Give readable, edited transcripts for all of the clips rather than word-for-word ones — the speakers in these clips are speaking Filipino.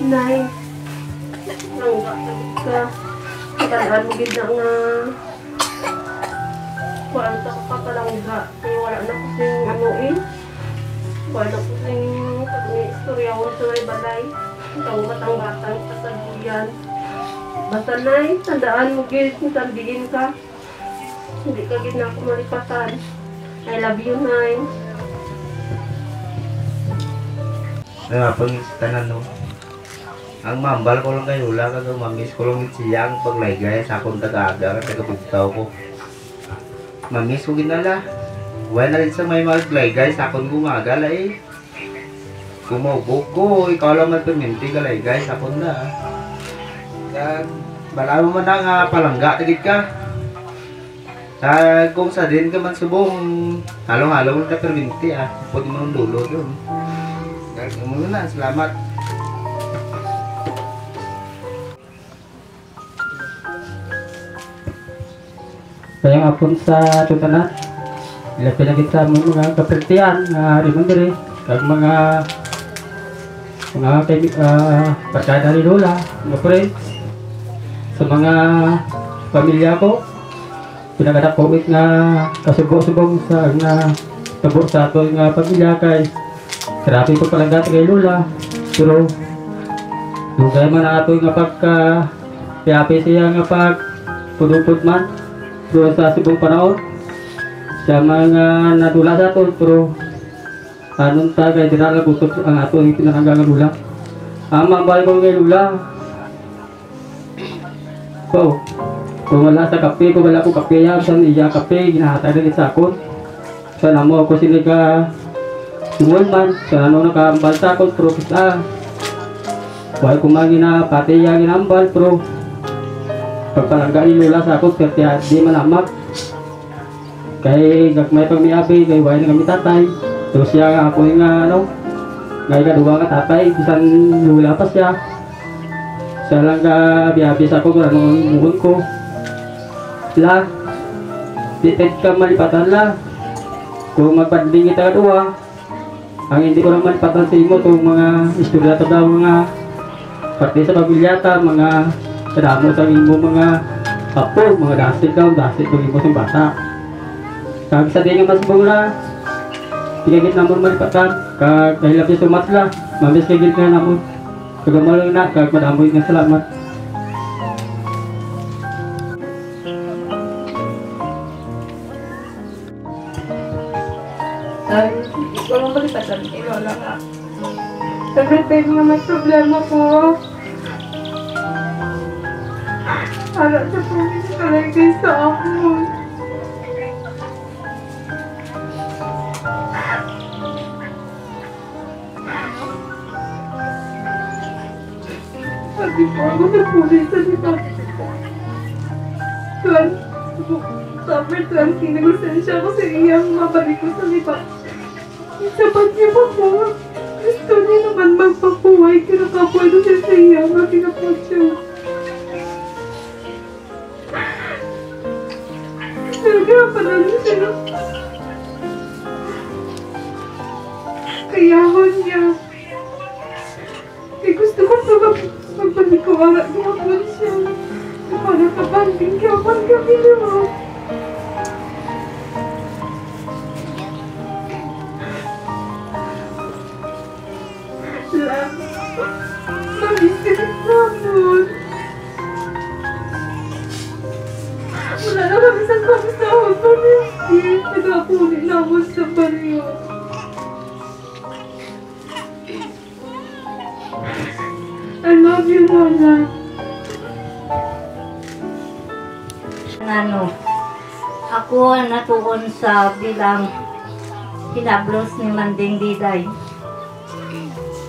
Nay, nang ka. Kataan mo gid na nga. Kuan ta ka palangga. Kaya wala na ko sing ano eh. Wala ko sing istoryahon sa may balay. Itong batang-batang kasaguyan. Basta nay, tandaan mo gid, tandiin ka. Hindi ka gid na ako malipatan. I love you, nay. Pang tanan no. Ang mambal ko lang kayo wala ka mamiss ko lang siyang paglaygay sa akong taga-aga at taga-pagtaw ko. Mamiss ko ginala. Wala na rin sa may maglaygay sa akong gumagala eh. Kumubog ko, ikaw lang magpaminti galaygay sa akong na. Kaya bala mo man na nga palangga tagit ka. Kung sa din ka man subong halong-halong na perminti ah. Pwede mo nung dulo doon. Muna, salamat. Kaya nga po sa tutana, ilapin na kita mga kapertian, rimon diri, kag mga barkada ni Lola, mga friends, sa mga pamilya ko, pinagadak ko nga kasubong-subong sa tabo sa ato nga pamilya kay grabe ko palagat kay Lola, pero dugay man ato nga pagka-piapi siya nga pag-pudupod man doon sa subong panahon sa mga nadula sa ato, pero anong tagay dinala gusto ang ato ang pinaranggang Lola. Ang mabalik ko kay Lola, so kung wala sa kape, kung wala ko kape yan, saan iya kape, ginahatay rin sa akon. Sana mo ako siniga tungol man, sana ano nakambal sa akon, pero kita buhay ko mga ginapati yung ginambal, pero pagpalangga ni Lola sa akon, kaya di malamak. Kaya may pagmiabi, kaya buhay na kami tatay. Terus siya ako yung ngayon kaduwa nga tatay, bisan Lola pa siya. Siya lang ka biabi sa ako, kung anong muhon ko. La, titit ka malipatan la. Kung magpadling kita kaduwa, ang hindi ko lang malipatan sa imo itong mga istorya ito daw mga pati sa pamilyata, mga kadamo sa imo mga apo, mga dasit daw, dasit kung imo sa bata. Kag sa di nga mas bula, tigagit namon malipatan, kag kahilap niya sumatla, mamis kagit nga namon. Kagamal na, kag madamoy nga salamat. Ikaw lang malipatan kay Lola ka. Every time nga may problema ko, harap sa promise ka lang kayo sa ako. Sabi ko, ako na pulis sa dito. Tuan, sabi tuan, kinagusensya ko sa iyang mabalik ko sa lipa. Sapat niya pa po. Gusto niya naman magpapuhay. Kinakapuhay na siya sa iya. Makinapag siya. Nagagapan na siya. Kayahon niya. Eh gusto ko pa magbalik ko. Wala niya po siya. Para kapanding kapan kami naman. Mamisigit naman. Wala na kami sa kamisahon. Mamisigit. Nagapunin naman sa baryo. I love you, Lola. Ako natuon sa bilang pinablos ni Manding Diday.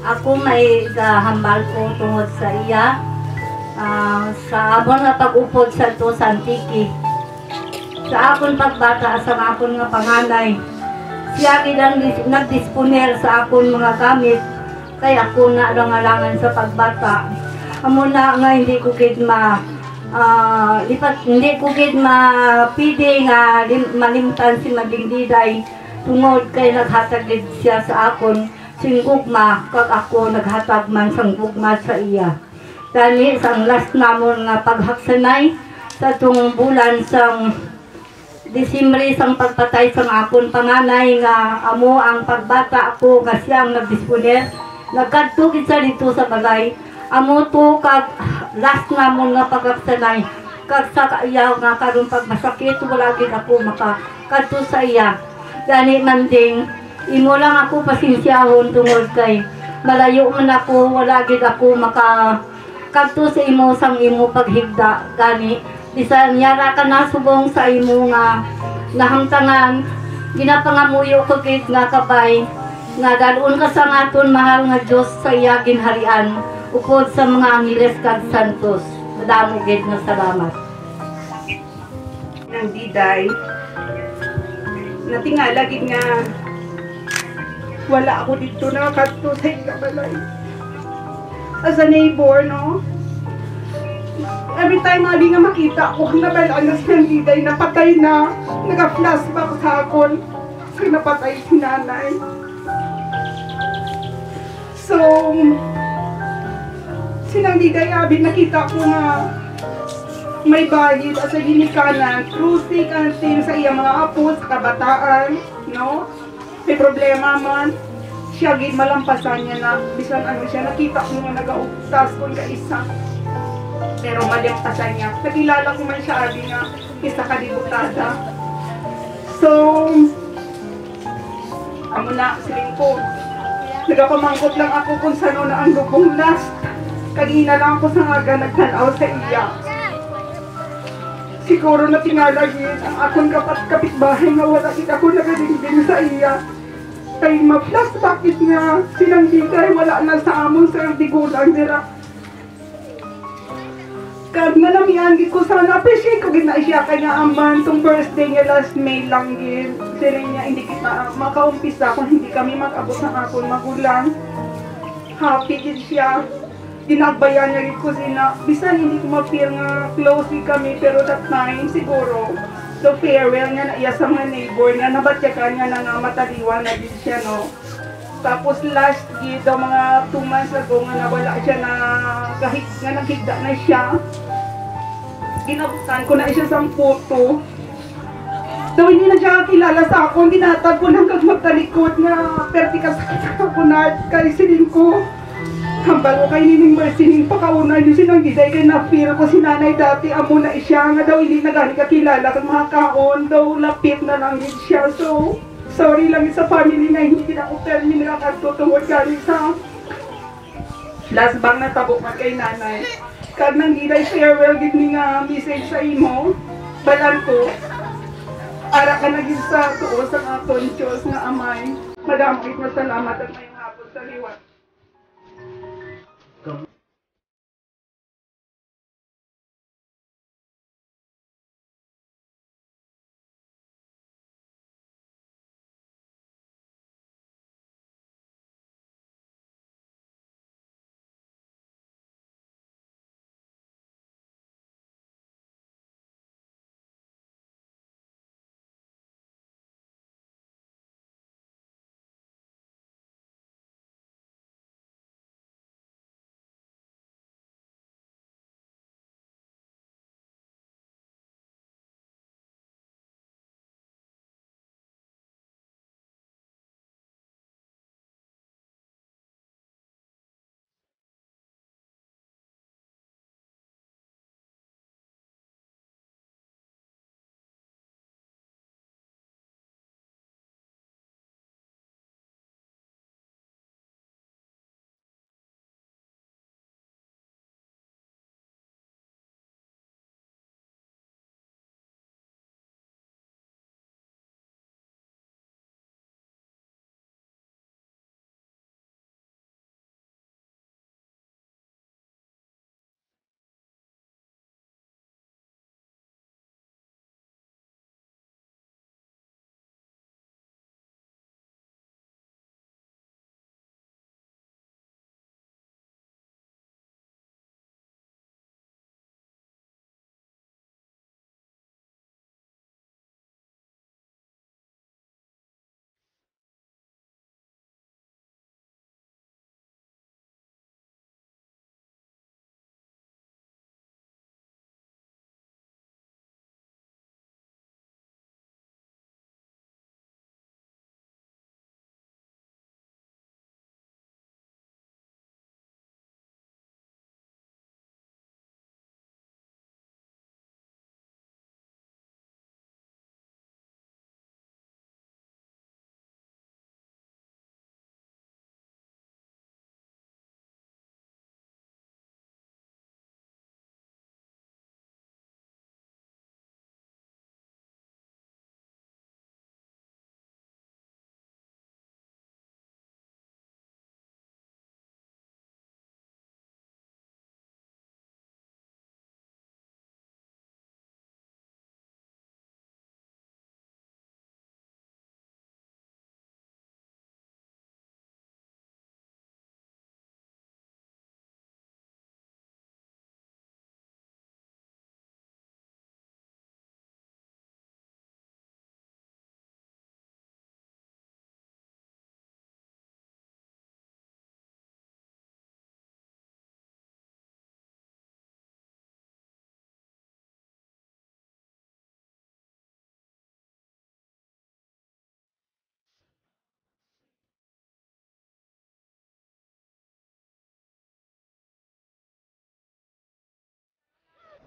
Ako may hambal ko tungod sa iya sa amon nga pag-upod sa to sa Antiki. Sa akon pagbata sa akon nga panganay, siya ilang nagdisponer sa akon mga gamit, kaya ako na langalangan sa pagbata. Amo na nga hindi ko gid hindi ko gid mapili nga malimtan si Manding Diday tungod kay naghatag gid siya sa akon singugma kag ako naghatag man sang gugma sa iya. Gani sang last namon nga paghaksanay sa tung bulan sang Disimbre sang pagpatay sang akon panganay nga amo ang pagbata ako nga siyang nagdisponer. Nagkadto gid sa dito sa balay. Amo to kag last namon nga paghaksanay. Kag sa kaayaw nga karon pag masakit wala gid ako makakadto sa iya. Gani manding imo lang ako pasensyahon tungod kay malayo man ako wala gid ako kadto sa imo sang imo paghigda. Gani bisan yara ka na subong sa imo nga nahamtangan ginapangamuyo ko gid nga kabay nga dalon ka sa aton mahal nga Dios sa iya ginharian upod sa mga angeles kag santos. Madamo gid nga salamat. Nang Diday, natingala gid nga wala ako dito na kadto sa ikabalay. As a neighbor, no? Every time nga makita ko nabalangas ng Diday, napatay na, nag-flashback sa akon, sa napatay si nanay. So, sinang Diday, abi nakita ko na may bahid at sa ginikanan, cruising until sa iyang mga apo, sa kabataan, no? May problema man, siya gid malampasan niya na, bisan ano siya, nakita ko nga nag-auktas kung kaisa. Pero malimpasan niya. Nakilala ko man siya, abi nga, isa kadibutada. So, amo na, siling ko. Nagapamangkot lang ako kung sano na ang lubong last. Kagina lang ako sa nga nagtanaw sa iya. Siguro na tingalagin ang akong kapitbahay nga wala kita ko nagadingding sa iya. Kay ma-flash bakit nga silang Diday wala na sa amon sa digulang dira. Kag nanamihan gid ko sana appreciate ko gid na siya kanya aman tong birthday niya last May lang gid. Sila niya hindi kita makaumpisa kung hindi kami mag-abot ng akong magulang. Happy gid siya. Ginagbayan niya gid ko sina. Bisan hindi ko ma-feel nga close kami pero that time siguro so farewell nga na iya sa mga neighbor nga nabatyakan niya na nga mataliwan na gid siya, no. Tapos last gid daw mga 2 months ago nga nawala siya na kahit nga naghigda na siya. Ginabutan ko na siya sa photo. Daw hindi na siya kilala sa ako, dinatag ko lang kag magtalikod nga perti ka sakit ako na kay siling ko. Hambal ko kay Nining Marcining pakauna niyo sinang Diday kay na-feel ko si nanay dati amo na siya nga daw hindi na gani kakilala kag mga kaon daw lapit na lang gid siya. So sorry lang sa family na hindi na ako permi nakakatutungod galing sa last bang natabok man kay nanay. Kag nang Diday farewell gid ni nga message sa imo, balan ko. Ara ka na gid sa tuo sa aton Dios nga amay. Madamit na salamat at mayong hapon sa liwat.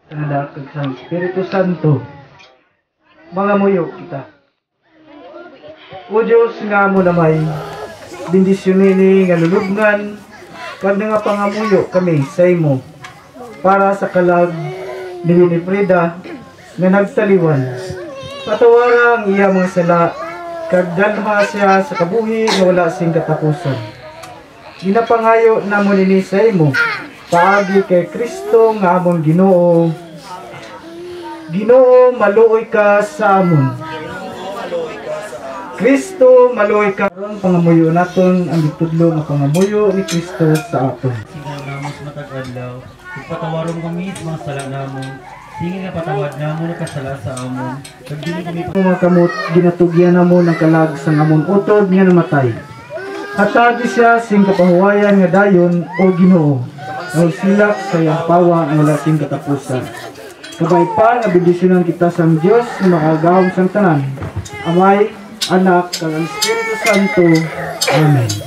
Kanada kag sa Espiritu Santo. Mga muyo kita. O Diyos nga mo namay, bendisyonin ni nga lulubngan, kag nga pangamuyo kami sa imo, para sa kalag ni Winifreda nga nagtaliwan. Patawara ang iya mga sala, kag dalha siya sa kabuhi nga wala sing katapusan. Ginapangayo namon ini sa imo, paagi kay Kristo nga amon Ginoo. Ginoo, maluoy ka sa amon. Kristo, maluoy ka. Karon pangamuyo naton ang gitudlo nga pangamuyo ni Kristo sa aton. Sige namos matag-adlaw, ipatawaron kami sa mga sala namon. Sige nga patawad namon ang kasala sa amon. Kag dili kami Mga kamot, ginatugyan na mo ng kalag sa amon utod nga namatay. Hatagi siya sing kapahuwayan nga dayon o Ginoo. Nagsilak sa iyang pawa ang wala sing katapusan. Kabay pa nga bendisyonan kita sa Dios nga makagawom sang tanan. Amay, Anak, kag ang Espiritu Santo. Amen.